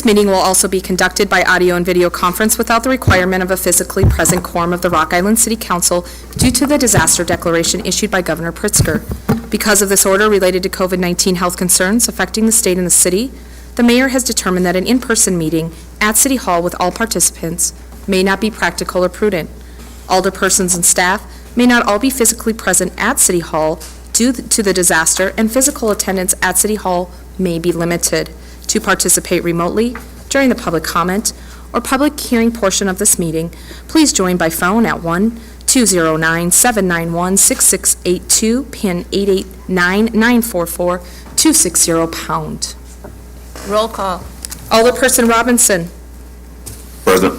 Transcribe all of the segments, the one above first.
This meeting will also be conducted by audio and video conference without the requirement of a physically present quorum of the Rock Island City Council due to the disaster declaration issued by Governor Pritzker. Because of this order related to COVID-19 health concerns affecting the state and the city, the mayor has determined that an in-person meeting at City Hall with all participants may not be practical or prudent. Alderpersons and staff may not all be physically present at City Hall due to the disaster, and physical attendance at City Hall may be limited. To participate remotely during the public comment or public hearing portion of this meeting, please join by phone at 1-209-791-6682, PIN 889-944-260 #. Roll call. Alderperson Robinson. Present.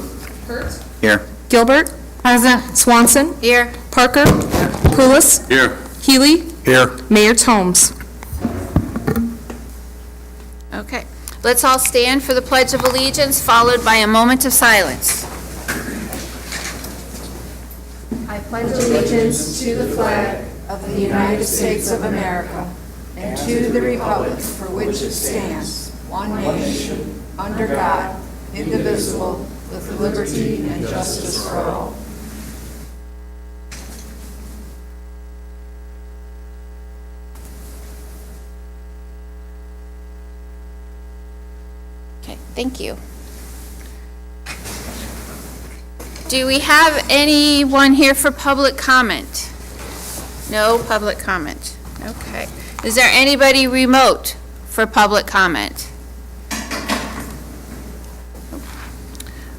Here. Gilbert. Present. Swanson. Here. Parker. Poulos. Here. Healy. Here. Mayor Tomes. Okay. Let's all stand for the Pledge of Allegiance, followed by a moment of silence. I pledge allegiance to the flag of the United States of America and to the republic for which it stands, one nation, under God, indivisible, with liberty and justice for all. Okay, thank you. Do we have anyone here for public comment? No public comment. Okay. Is there anybody remote for public comment?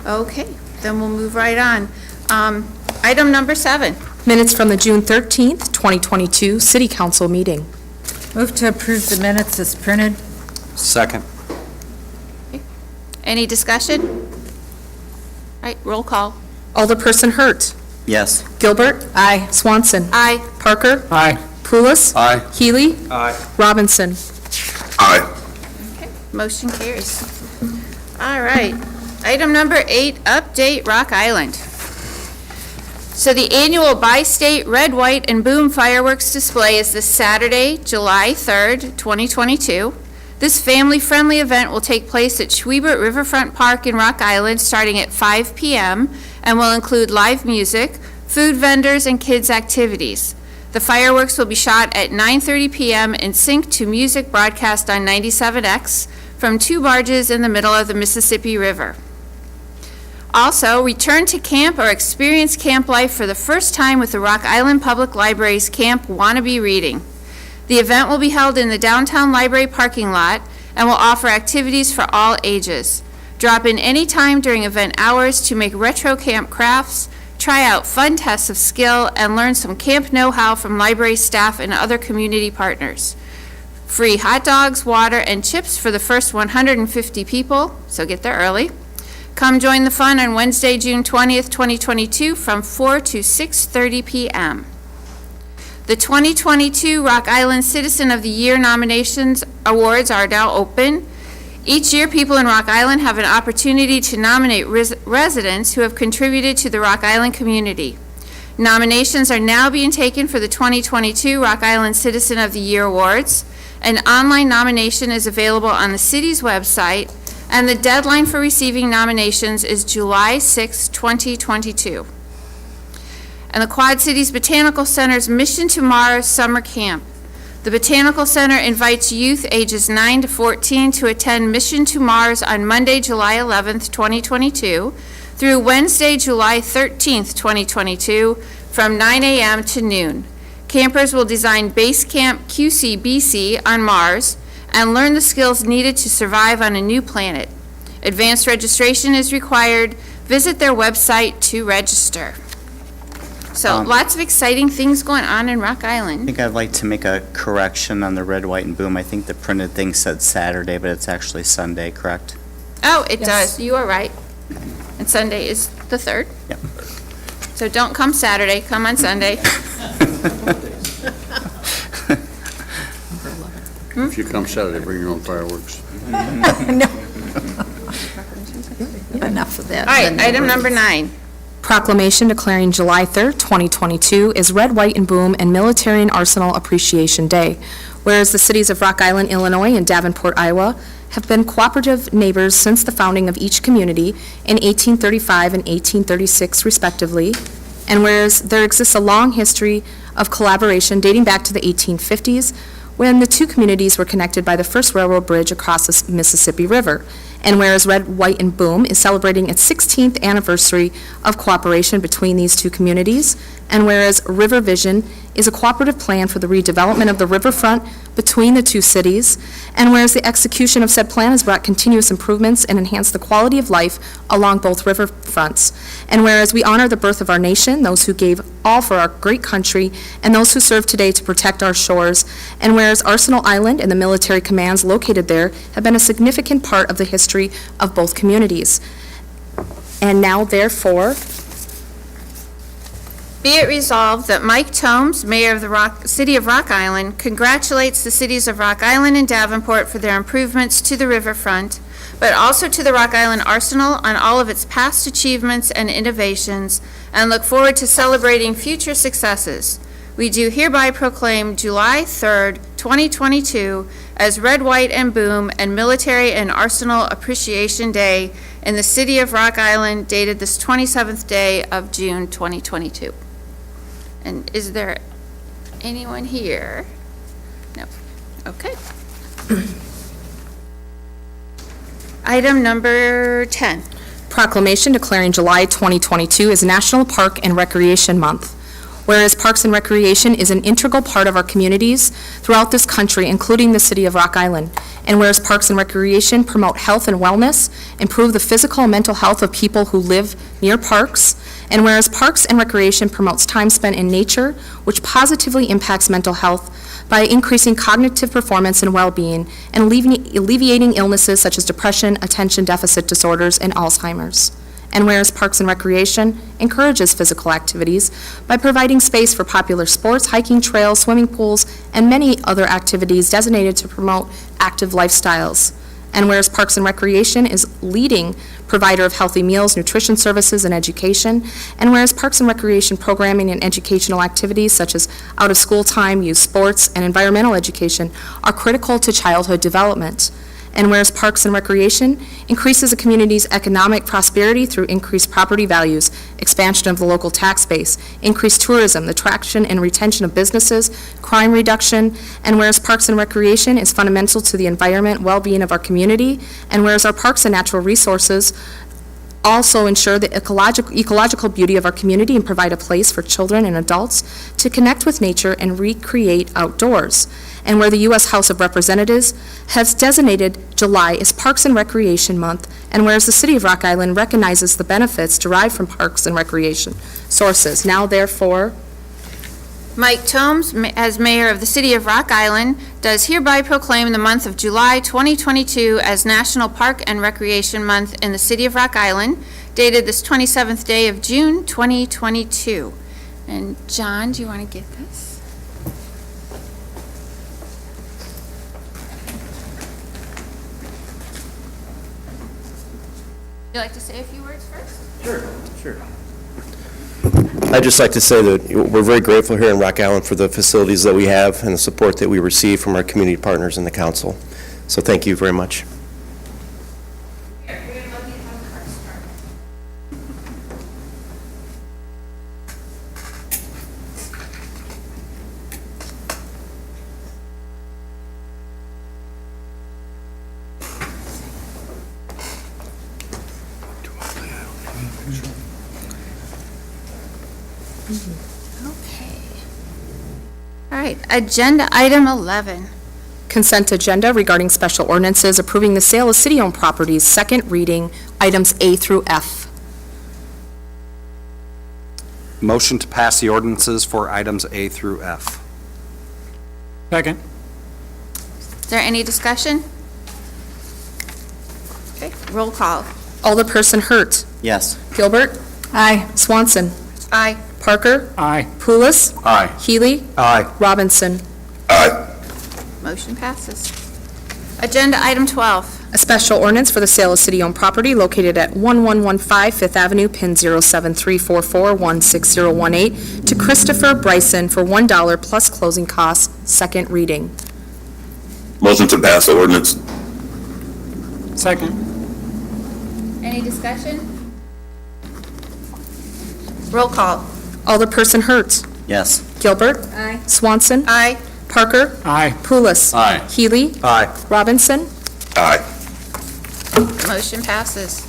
Okay, then we'll move right on. Item number 7. Minutes from the June 13th, 2022 City Council meeting. Move to approve the minutes as printed. Second. Any discussion? All right, roll call. Alderperson Hurt. Yes. Gilbert. Aye. Swanson. Aye. Parker. Aye. Poulos. Aye. Healy. Aye. Robinson. Aye. Okay, motion carries. All right. Item number 8, update Rock Island. So the annual Bi-State Red, White, and Boom fireworks display is this Saturday, July 3rd, 2022. This family-friendly event will take place at Schwiebert Riverfront Park in Rock Island starting at 5 p.m. and will include live music, food vendors, and kids' activities. The fireworks will be shot at 9:30 p.m. and synced to music broadcast on 97X from 2 barges in the middle of the Mississippi River. Also, return to camp or experience camp life for the first time with the Rock Island Public Library's Camp Wannabe Reading. The event will be held in the downtown library parking lot and will offer activities for all ages. Drop in any time during event hours to make retro camp crafts, try out fun tests of skill, and learn some camp know-how from library staff and other community partners. Free hot dogs, water, and chips for the first 150 people, so get there early. Come join the fun on Wednesday, June 20th, 2022 from 4 to 6:30 p.m. The 2022 Rock Island Citizen of the Year nominations awards are now open. Each year, people in Rock Island have an opportunity to nominate residents who have contributed to the Rock Island community. Nominations are now being taken for the 2022 Rock Island Citizen of the Year awards. An online nomination is available on the city's website, and the deadline for receiving nominations is July 6, 2022. And the Quad Cities Botanical Center's Mission to Mars Summer Camp. The Botanical Center invites youth ages 9 to 14 to attend Mission to Mars on Monday, July 11th, 2022 through Wednesday, July 13th, 2022 from 9 a.m. to noon. Campers will design Base Camp QCBC on Mars and learn the skills needed to survive on a new planet. Advanced registration is required. Visit their website to register. So lots of exciting things going on in Rock I Island. think I'd like to make a correction on the Red, White, and Boom. I think the printed thing said Saturday, but it's actually Sunday, correct? Oh, it Yes. does. You are right. And Sunday is the 3rd. Yep. So don't come Saturday, come on Sunday. If you come Saturday, bring your own fireworks. Enough of that. All right, item number 9. Proclamation declaring July 3rd, 2022 is Red, White, and Boom and Military and Arsenal Appreciation Day. Whereas the cities of Rock Island, Illinois, and Davenport, Iowa have been cooperative neighbors since the founding of each community in 1835 and 1836 respectively, and whereas there exists a long history of collaboration dating back to the 1850s, when the two communities were connected by the first railroad bridge across the Mississippi River, and whereas Red, White, and Boom is celebrating its 16th anniversary of cooperation between these two communities, and whereas River Vision is a cooperative plan for the redevelopment of the riverfront between the two cities, and whereas the execution of said plan has brought continuous improvements and enhanced the quality of life along both riverfronts, and whereas we honor the birth of our nation, those who gave all for our great country, and those who serve today to protect our shores, and whereas Arsenal Island and the military commands located there have been a significant part of the history of both communities. And now, therefore, Be it resolved that Mike Tomes, Mayor of the City of Rock Island, congratulates the cities of Rock Island and Davenport for their improvements to the riverfront, but also to the Rock Island Arsenal on all of its past achievements and innovations, and look forward to celebrating future successes. We do hereby proclaim July 3rd, 2022 as Red, White, and Boom and Military and Arsenal Appreciation Day in the City of Rock Island, dated this 27th day of June 2022. And is there anyone here? No. Okay. Item number 10. proclamation declaring July 2022 as National Park and Recreation Month. Whereas Parks and Recreation is an integral part of our communities throughout this country, including the city of Rock Island. And whereas Parks and Recreation promote health and wellness, improve the physical and mental health of people who live near parks. And whereas Parks and Recreation promotes time spent in nature, which positively impacts mental health by increasing cognitive performance and well-being, and alleviating illnesses such as depression, attention deficit disorders, and Alzheimer's. And whereas Parks and Recreation encourages physical activities by providing space for popular sports, hiking trails, swimming pools, and many other activities designated to promote active lifestyles. And whereas Parks and Recreation is leading provider of healthy meals, nutrition services, and education, and whereas Parks and Recreation programming and educational activities such as out-of-school time, youth sports, and environmental education are critical to childhood development. And whereas Parks and Recreation increases a community's economic prosperity through increased property values, expansion of the local tax base, increased tourism, the attraction and retention of businesses, crime reduction, and whereas Parks and Recreation is fundamental to the environment, well-being of our community, and whereas our parks and natural resources also ensure the ecological beauty of our community and provide a place for children and adults to connect with nature and recreate outdoors. And where the U.S. House of Representatives has designated July as Parks and Recreation Month, and whereas the City of Rock Island recognizes the benefits derived from parks and recreation sources. Now, therefore, Mike Tomes, as mayor of the City of Rock Island, does hereby proclaim the month of July 2022 as National Park and Recreation Month in the City of Rock Island, dated this 27th day of June 2022. And John, do you want to get this? Would you like to say a few words first? Sure. I'd just like to say that we're very grateful here in Rock Island for the facilities that we have and the support that we receive from our community partners in the council. So thank you very much. Okay. All right, agenda item 11. consent agenda regarding special ordinances approving the sale of city-owned properties, second reading, items A through F. Motion to pass the ordinances for items A through F. Second. Is there any discussion? Okay, roll call. Alderperson Hurt. Yes. Gilbert. Aye. Swanson. Aye. Parker. Aye. Pulis. Aye. Healy. Aye. Robinson. Aye. Motion passes. Agenda item 12. A special ordinance for the sale of city-owned property located at 1115 Fifth Avenue, pin 07344160018, to Christopher Bryson for $1 plus closing costs, second reading. Motion to pass the ordinance. Second. Any discussion? Roll call. Alderperson Hertz. Yes. Gilbert. Aye. Swanson. Aye. Parker. Aye. Pulis. Aye. Healy. Aye. Robinson. Aye. Motion passes.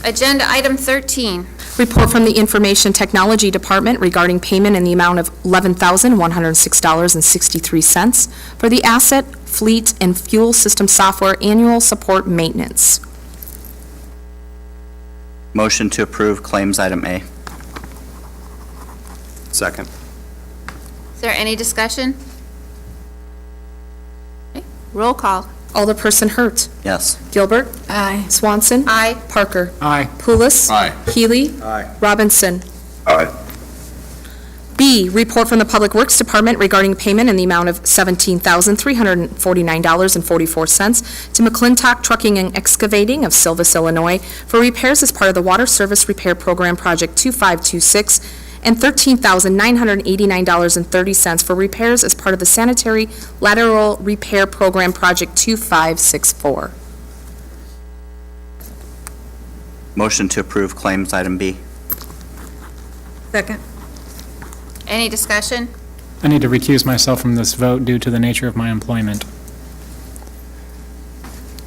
Agenda item 13. Report from the Information Technology Department regarding payment in the amount of $11,106.63 for the Asset, Fleet, and Fuel System Software Annual Support Maintenance. Motion to approve claims item A. Second. Is there any discussion? Okay, roll call. Alderperson Hertz. Yes. Gilbert. Aye. Swanson. Aye. Parker. Aye. Pulis. Aye. Healy. Aye. Robinson. Aye. B, report from the Public Works Department regarding payment in the amount of $17,349.44 to McClintock Trucking and Excavating of Silvis, Illinois, for repairs as part of the Water Service Repair Program Project 2526, and $13,989.30 for repairs as part of the Sanitary Lateral Repair Program Project 2564. Motion to approve claims item B. Second. Any discussion? I need to recuse myself from this vote due to the nature of my employment.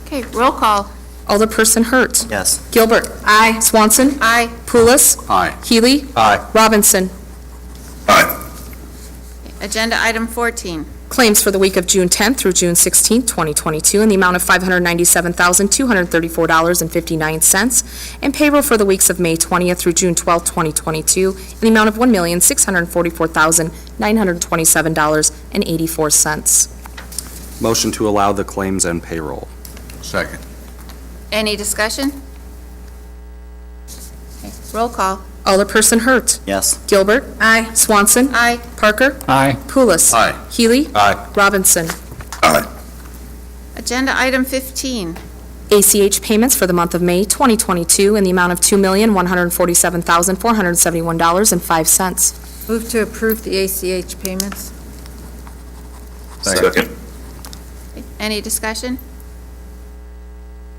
Okay, roll call. Alderperson Hertz. Yes. Gilbert. Aye. Swanson. Aye. Pulis. Aye. Healy. Aye. Robinson. Aye. Agenda item 14. Claims for the week of June 10th through June 16th, 2022, in the amount of $597,234.59, and payroll for the weeks of May 20th through June 12th, 2022, in the amount of $1,644,927.84. Motion to allow the claims and payroll. Second. Any discussion? Okay, roll call. Alderperson Hertz. Yes. Gilbert. Aye. Swanson. Aye. Parker. Aye. Pulis. Aye. Healy. Aye. Robinson. Aye. Agenda item 15. ACH payments for the month of May 2022 in the amount of $2,147,471.05. Move to approve the ACH payments. Second. Okay, any discussion?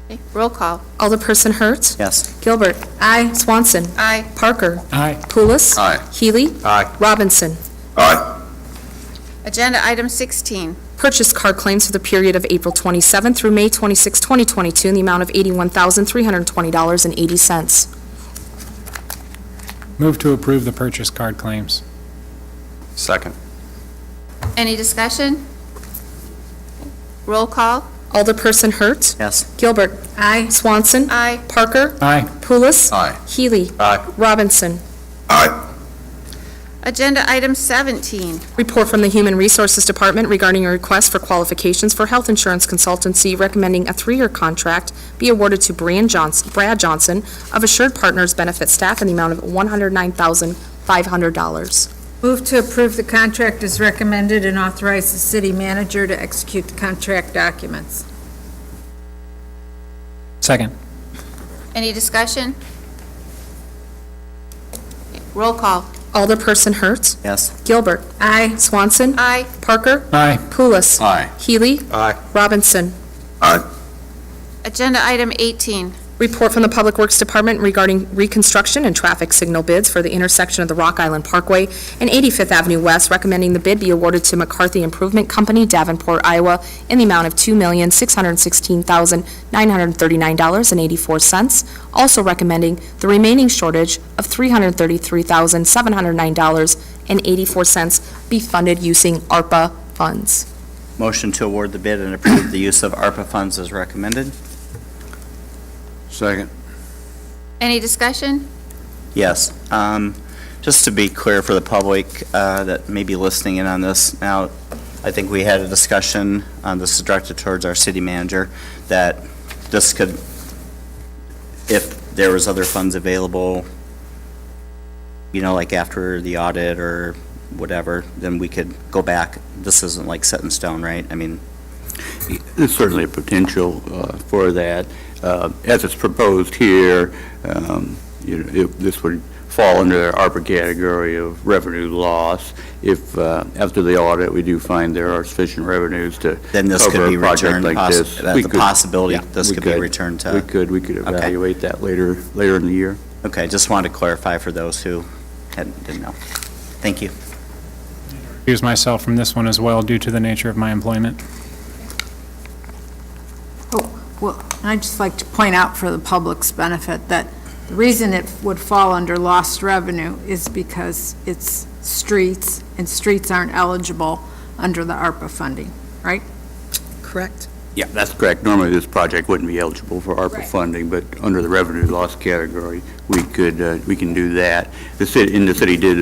Okay, roll call. Alderperson Hertz. Yes. Gilbert. Aye. Swanson. Aye. Parker. Aye. Pulis. Aye. Healy. Aye. Robinson. Aye. Agenda item 16. Purchase card claims for the period of April 27th through May 26, 2022, in the amount of $81,320.80. Move to approve the purchase card claims. Second. Any discussion? Roll call. Alderperson Hertz. Yes. Gilbert. Aye. Swanson. Aye. Parker. Aye. Pulis. Aye. Healy. Aye. Robinson. Aye. Agenda item 17. Report from the Human Resources Department regarding a request for qualifications for health insurance consultancy, recommending a 3-year contract be awarded to Brad Johnson of Assured Partners Benefit Staff in the amount of $109,500. Move to approve the contract as recommended and authorize the city manager to execute the contract documents. Second. Any discussion? Okay, roll call. Alderperson Hertz. Yes. Gilbert. Aye. Swanson. Aye. Parker. Aye. Pulis. Aye. Healy. Aye. Robinson. Aye. Agenda item 18. Report from the Public Works Department regarding reconstruction and traffic signal bids for the intersection of the Rock Island Parkway and 85th Avenue West, recommending the bid be awarded to McCarthy Improvement Company, Davenport, Iowa, in the amount of $2,616,939.84. Also recommending the remaining shortage of $333,709.84 be funded using ARPA funds. Motion to award the bid and approve the use of ARPA funds as recommended. Second. Any discussion? Yes. Just to be clear for the public that may be listening in on this, now, I think we had a discussion, this is directed towards our city manager, that this could, if there was other funds available, you know, like after the audit or whatever, then we could go back. This isn't like set in stone, right? I mean, There's certainly a potential for that. As it's proposed here, if this would fall under the ARPA category of revenue loss. If, after the audit, we do find there are sufficient revenues to Then this cover could be a project returned, like this. We the could- possibility yeah, this we could be returned to. We could evaluate that later in the year. Okay, just wanted to clarify for those who didn't know. Thank you. Excuse myself from this one as well due to the nature of my employment. Well, I'd just like to point out for the public's benefit that the reason it would fall under lost revenue is because it's streets, and streets aren't eligible under the ARPA funding, right? Correct. Yeah, that's correct. Normally, this project wouldn't be eligible for ARPA Right. funding, but under the revenue loss category, we can do that. The city did,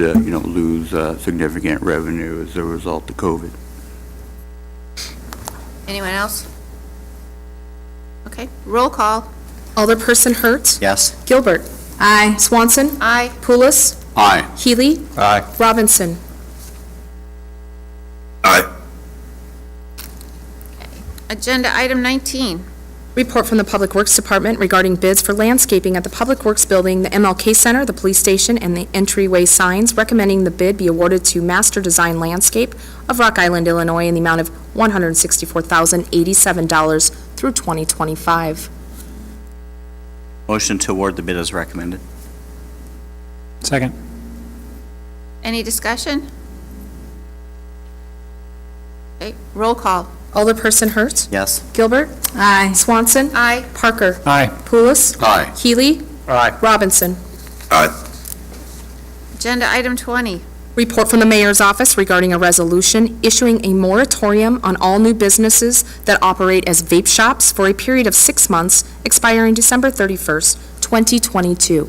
lose significant revenue as a result of COVID. Anyone else? Okay, roll call. Alderperson Hertz. Yes? Gilbert. Aye. Swanson. Aye. Pulis. Aye. Healy. Aye. Robinson. Aye. Agenda item 19. Report from the Public Works Department regarding bids for landscaping at the Public Works Building, the MLK Center, the police station, and the entryway signs, recommending the bid be awarded to Master Design Landscape of Rock Island, Illinois, in the amount of $164,087 through 2025. Motion to award the bid as recommended. Second. Any discussion? Okay, roll call. Alderperson Hertz. Yes? Gilbert. Aye. Swanson. Aye. Parker. Aye. Pulis. Aye. Healy. Aye. Robinson. Aye. Agenda item 20. Report from the Mayor's Office regarding a resolution issuing a moratorium on all new businesses that operate as vape shops for a period of 6 months expiring December 31st, 2022.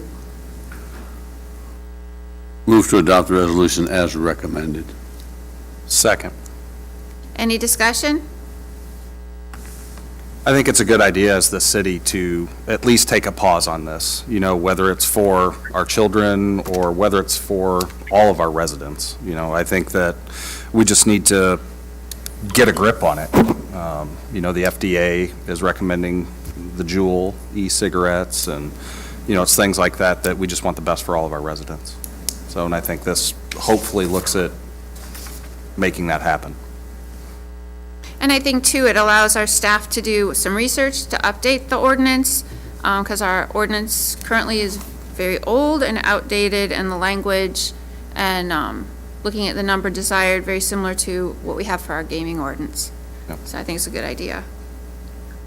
Move to adopt the resolution as recommended. Second. Any discussion? I think it's a good idea as the city to at least take a pause on this, whether it's for our children or whether it's for all of our residents. I think that we just need to get a grip on it. The FDA is recommending the Juul e-cigarettes, and, it's things like that we just want the best for all of our residents. So, and I think this hopefully looks at making that happen. And I think, too, it allows our staff to do some research to update the ordinance, because our ordinance currently is very old and outdated, and the language and looking at the number desired, very similar to what we have for our gaming ordinance. Yep. So I think it's a good idea.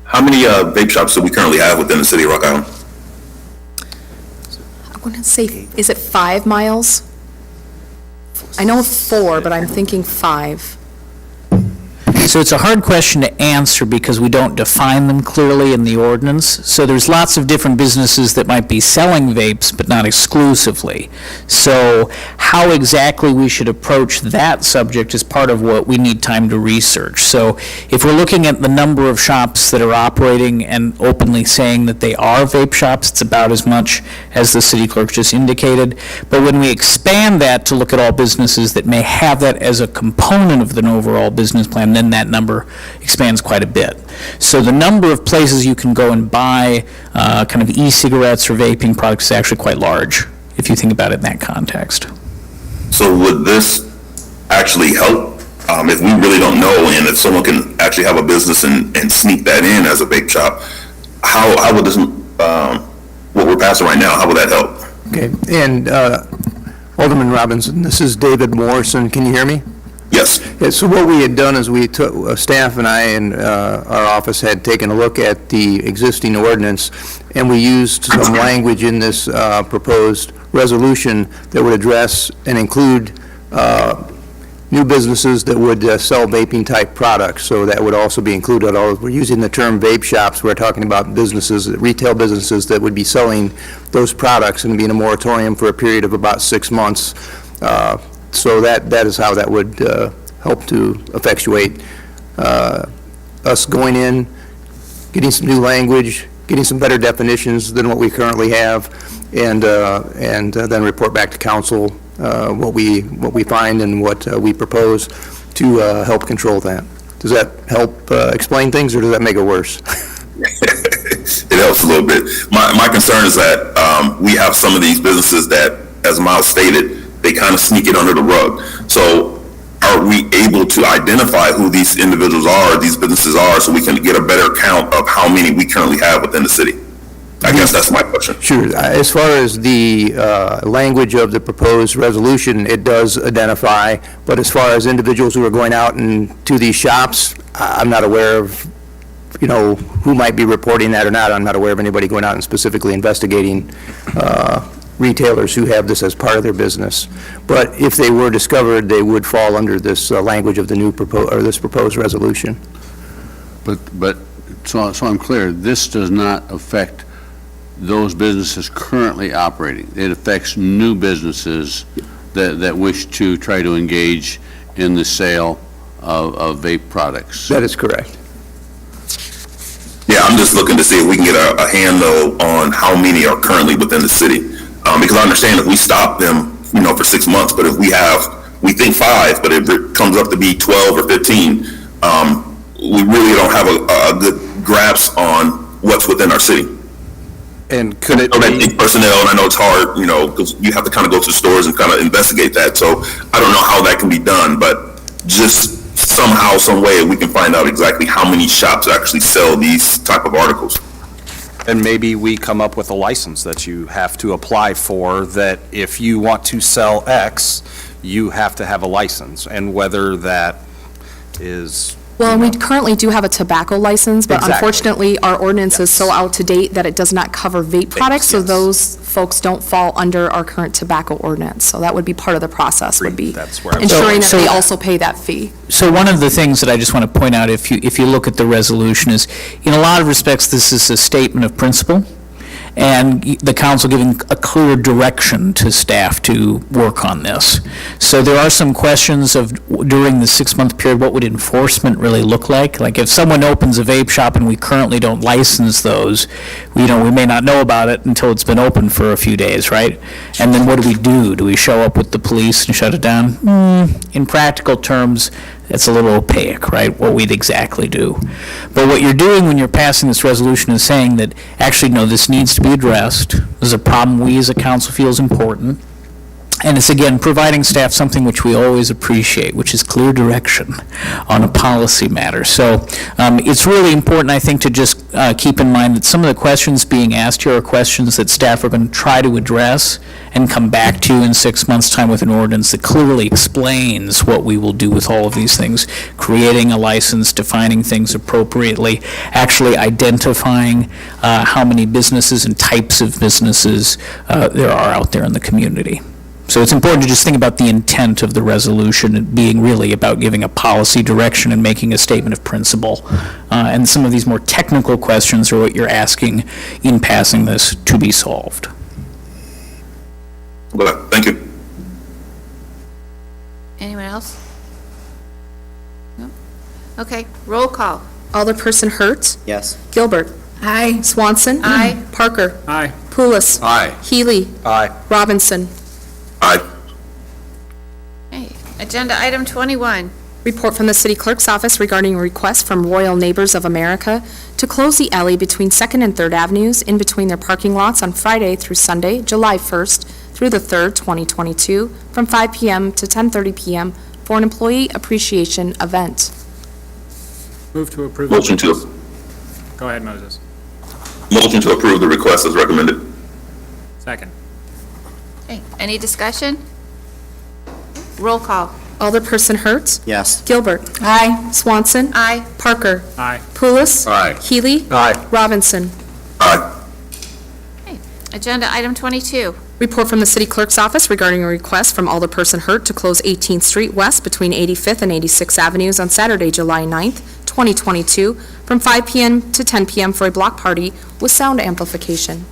How many vape shops do we currently have within the city of Rock Island? I want to say, is it 5 miles? I know 4, but I'm thinking 5. So it's a hard question to answer because we don't define them clearly in the ordinance. So there's lots of different businesses that might be selling vapes, but not exclusively. So how exactly we should approach that subject is part of what we need time to research. So if we're looking at the number of shops that are operating and openly saying that they are vape shops, it's about as much as the city clerk just indicated. But when we expand that to look at all businesses that may have that as a component of the overall business plan, then that number expands quite a bit. So the number of places you can go and buy kind of e-cigarettes or vaping products is actually quite large, if you think about it in that context. So would this actually help if we really don't know, and if someone can actually have a business and sneak that in as a vape shop? How would this, what we're passing right now, how would that help? Okay, and Alderman Robinson, this is David Morrison. Can you hear me? Yes. Yeah, so what we had done is we took, staff and I and our office had taken a look at the existing ordinance, and we used some language in this proposed resolution that would address and include new businesses that would sell vaping-type products. So that would also be included. We're using the term vape shops. We're talking about businesses, retail businesses that would be selling those products and be in a moratorium for a period of about 6 months. So that is how that would help to effectuate us going in, getting some new language, getting some better definitions than what we currently have, and then report back to council what we find and what we propose to help control that. Does that help explain things, or does that make it worse? It helps a little bit. My concern is that we have some of these businesses that as Miles stated, they kind of sneak it under the rug. So are we able to identify who these individuals are, these businesses are, so we can get a better count of how many we currently have within the city? I guess that's my question. Sure. As far as the language of the proposed resolution, it does identify, but as far as individuals who are going out and to these shops, I'm not aware of, who might be reporting that or not. I'm not aware of anybody going out and specifically investigating retailers who have this as part of their business. But if they were discovered, they would fall under this language of the new this proposed resolution. But, so I'm clear, this does not affect those businesses currently operating. It affects new businesses that wish to try to engage in the sale of vape products. That is correct. Yeah, I'm just looking to see if we can get a handle on how many are currently within the city. Because I understand if we stop them, for 6 months, but if we think 5, but if it comes up to be 12 or 15, we really don't have a good grasp on what's within our city. And could it be personnel, and I know it's hard, because you have to kind of go to the stores and kind of investigate that. So I don't know how that can be done, but just somehow, some way, we can find out exactly how many shops actually sell these type of articles. And maybe we come up with a license that you have to apply for, that if you want to sell X, you have to have a license, and whether that is... Well, and we currently do have a tobacco license, but Exactly. unfortunately, our ordinance is so out to date that it does not cover vape products, so yes. those folks don't fall under our current tobacco ordinance. So that would be part of the process, would be That's where I was- ensuring that So- they also pay that fee. So one of the things that I just want to point out, if you look at the resolution, is in a lot of respects, this is a statement of principle, and the council giving a clear direction to staff to work on this. So there are some questions of, during the 6-month period, what would enforcement really look like? Like if someone opens a vape shop and we currently don't license those, we may not know about it until it's been open for a few days, right? And then what do? Do we show up with the police and shut it down? In practical terms, it's a little opaque, right, what we'd exactly do. But what you're doing when you're passing this resolution is saying that, actually, no, this needs to be addressed. This is a problem we as a council feel is important. And it's, again, providing staff something which we always appreciate, which is clear direction on a policy matter. So it's really important, I think, to just keep in mind that some of the questions being asked here are questions that staff are going to try to address and come back to you in 6 months' time with an ordinance that clearly explains what we will do with all of these things, creating a license, defining things appropriately, actually identifying how many businesses and types of businesses there are out there in the community. So it's important to just think about the intent of the resolution being really about giving a policy direction and making a statement of principle. And some of these more technical questions are what you're asking in passing this to be solved. Well, thank you. Anyone else? No? Okay, roll call. Alderperson Hertz. Yes. Gilbert. Aye. Swanson. Aye. Parker. Aye. Pulis. Aye. Healy. Aye. Robinson. Aye. Okay, agenda item 21. Report from the City Clerk's Office regarding a request from Royal Neighbors of America to close the alley between 2nd and 3rd Avenues in between their parking lots on Friday through Sunday, July 1st through the 3rd, 2022, from 5 p.m. to 10:30 p.m. for an employee appreciation event. Move to approve. Motion to Go ahead, Moses. approve the request as recommended. Second. Okay, any discussion? Roll call. Alderperson Hertz. Yes. Gilbert. Aye. Swanson. Aye. Parker. Aye. Pulis. Aye. Healy. Aye. Robinson. Aye. Okay, agenda item 22. Report from the City Clerk's Office regarding a request from Alderperson Hurt to close 18th Street West between 85th and 86th Avenues on Saturday, July 9th, 2022, from 5 p.m. to 10 p.m. for a block party with sound amplification.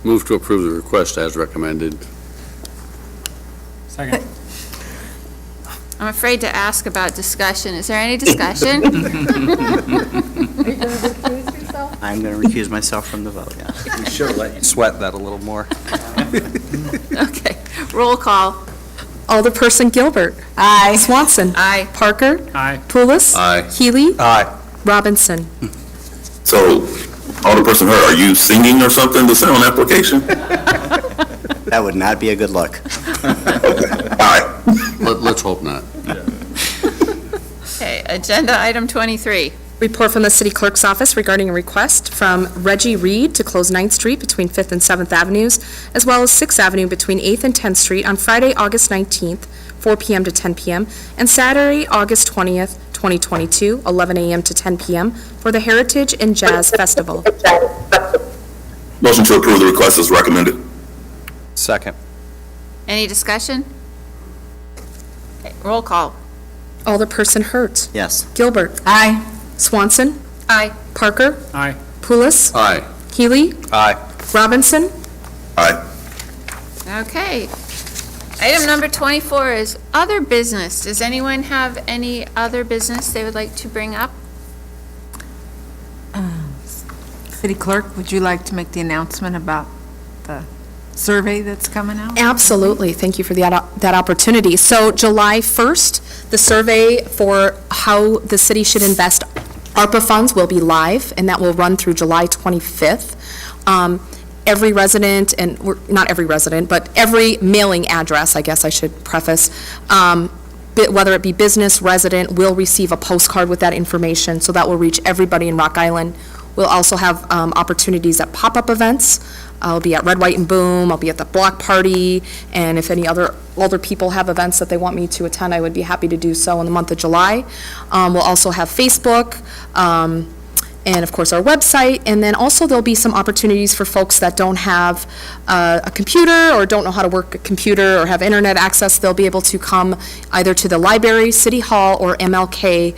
Move to approve the request as recommended. Second. I'm afraid to ask about discussion. Is there any discussion? I'm going to recuse myself from the vote, yeah. We should have let you sweat that a little more. Okay, roll call. Alderperson Gilbert. Aye. Swanson. Aye. Parker. Aye. Pulis. Aye. Healy. Aye. Robinson. So, Alderperson Hurt, are you singing or something, the sound application? That would not be a good look. Aye. Let's hope not. Okay, agenda item 23. Report from the city clerk's office regarding a request from Reggie Reed to close 9th Street between 5th and 7th Avenues, as well as 6th Avenue between 8th and 10th Street on Friday, August 19th, 4 p.m. to 10 p.m., and Saturday, August 20th, 2022, 11 a.m. to 10 p.m. for the Heritage and Jazz Festival. Motion to approve the request is recommended. Second. Any discussion? Okay, roll call. Alderperson Hertz. Yes. Gilbert. Aye. Swanson. Aye. Parker. Aye. Pulis. Aye. Healy. Aye. Robinson. Aye. Okay. Item number 24 is other business. Does anyone have any other business they would like to bring up? City Clerk, would you like to make the announcement about the survey that's coming out? Absolutely. Thank you for that opportunity. So July 1st, the survey for how the city should invest ARPA funds will be live, and that will run through July 25th. Every resident, and not every resident, but every mailing address, I guess I should preface, whether it be business, resident, will receive a postcard with that information, so that will reach everybody in Rock Island. We'll also have opportunities at pop-up events. I'll be at Red, White, and Boom, I'll be at the block party, and if any other older people have events that they want me to attend, I would be happy to do so in the month of July. We'll also have Facebook, and of course our website, and then also there'll be some opportunities for folks that don't have a computer or don't know how to work a computer or have internet access. They'll be able to come either to the library, City Hall, or MLK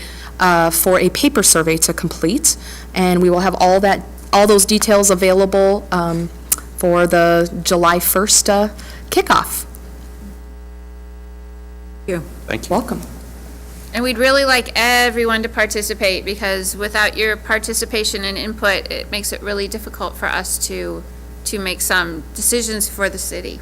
for a paper survey to complete, and we will have all those details available for the July 1st kickoff. Thank you. Welcome. And we'd really like everyone to participate, because without your participation and input, it makes it really difficult for us to make some decisions for the city.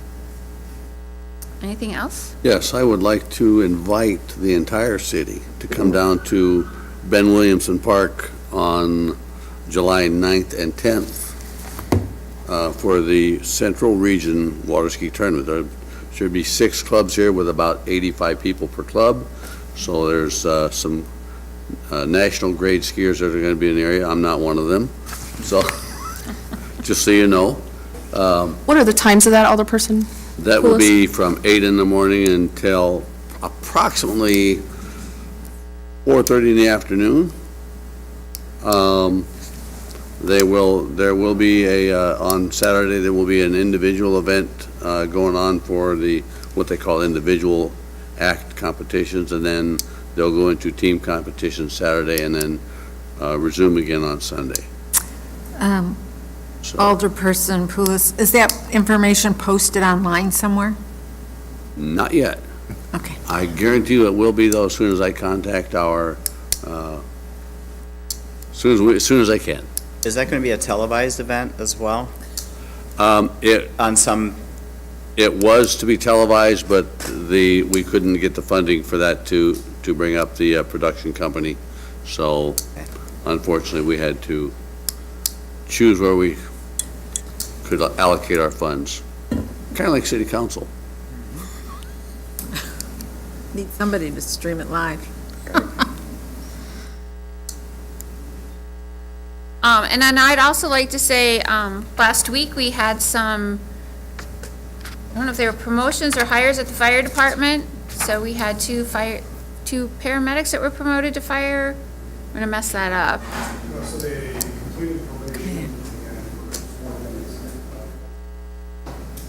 Anything else? Yes, I would like to invite the entire city to come down to Ben Williamson Park on July 9th and 10th for the Central Region Water Ski Tournament. There should be 6 clubs here with about 85 people per club. So there's some national grade skiers that are going to be in the area. I'm not one of them. So just so you know. What are the times of that, Alderperson? That will be from 8 in the morning until approximately 4:30 in the afternoon. There will be on Saturday, there will be an individual event going on for what they call individual act competitions, and then they'll go into team competitions Saturday and then resume again on Sunday. So, Alderperson Pulis, is that information posted online somewhere? not yet. Okay. I guarantee you it will be, though, as soon as I contact as soon as I can. Is that going to be a televised event as well? It was to be televised, but we couldn't get the funding for that to bring up the production company. So unfortunately, we had to choose where we could allocate our funds. Kind of like city council. Need somebody to stream it live. And then I'd also like to say, last week we had some, I don't know if they were promotions or hires at the fire department. So we had two paramedics that were promoted to fire. I'm gonna mess that up. So they completed probation.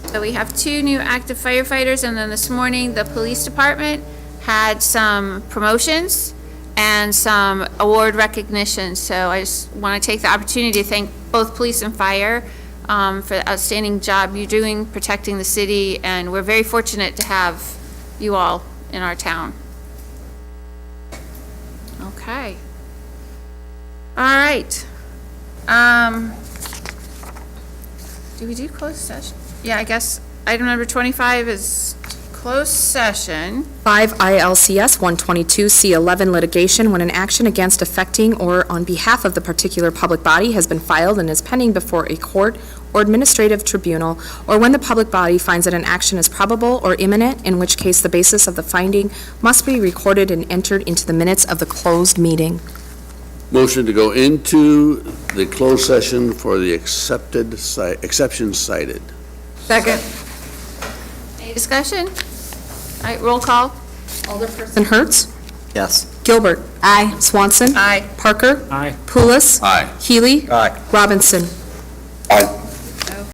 So we have 2 new active firefighters, and then this morning, the police department had some promotions and some award recognition. So I just want to take the opportunity to thank both police and fire for the outstanding job you're doing protecting the city, and we're very fortunate to have you all in our town. Okay. All right. Do we do closed session? Yeah, I guess item number 25 is closed session. 5 ILCS 122C11 litigation when an action against affecting or on behalf of the particular public body has been filed and is pending before a court or administrative tribunal, or when the public body finds that an action is probable or imminent, in which case the basis of the finding must be recorded and entered into the minutes of the closed meeting. Motion to go into the closed session for the exceptions cited. Second. Any discussion? All right, roll call. Alderperson Hertz. Yes. Gilbert. Aye. Swanson. Aye. Parker. Aye. Pulis. Aye. Healy. Aye. Robinson. Aye.